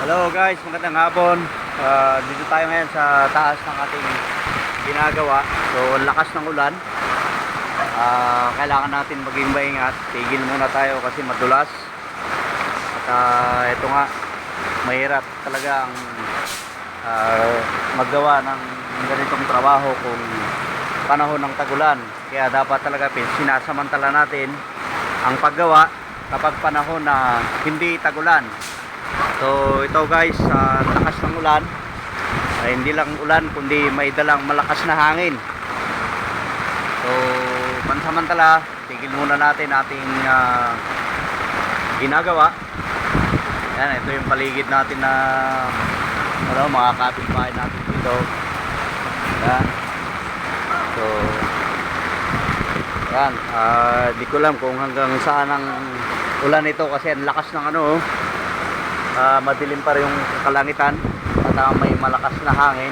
Hello guys, magandang hapon. Dito tayo ngayon sa taas ng ating ginagawa. So, ang lakas ng ulan. Kailangan natin maging maingat. Tigil muna tayo kasi madulas. At ito nga, mahirap talaga ang maggawa ng ganitong trabaho kung panahon ng tagulan. Kaya dapat talaga sinasamantala natin ang paggawa kapag panahon na hindi tagulan. So ito guys, lakas ng ulan, hindi lang ulan kundi may dalang malakas na hangin. So pansamantala, tigil muna natin ating ginagawa. Yan, ito yung paligid natin na mga kapitbahay natin dito. Yan. So yan, di ko alam kung hanggang saan ang ulan ito kasi ang lakas ng madilim pa rin yung kalangitan at may malakas na hangin,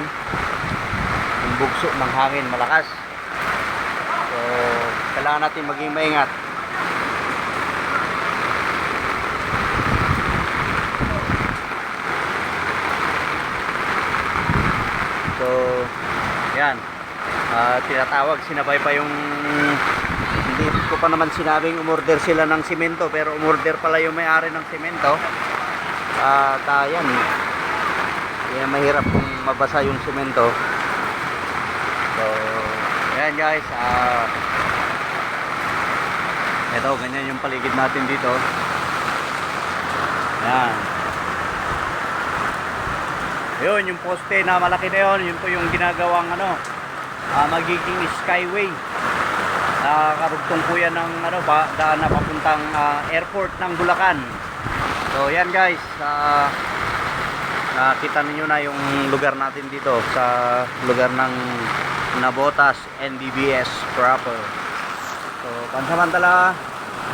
yung bugso ng hangin malakas. So kailangan natin maging maingat. So yan, tinatawag, sinabay pa yung, hindi ko pa naman sinabing umorder sila ng simento, pero umorder pala yung may-ari ng simento. Yan, kaya mahirap kung mabasa yung semento. So yan guys, ito ganyan yung paligid natin dito. Yan, yun yung poste na malaki na yun, yun po yung ginagawang magiging skyway. Karugtong po yan ng daan na papuntang airport ng Bulacan. So yan guys, nakita niyo na yung lugar natin dito sa lugar ng Nabotas NDBS proper. So pansamantala,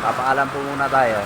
papaalam po muna tayo.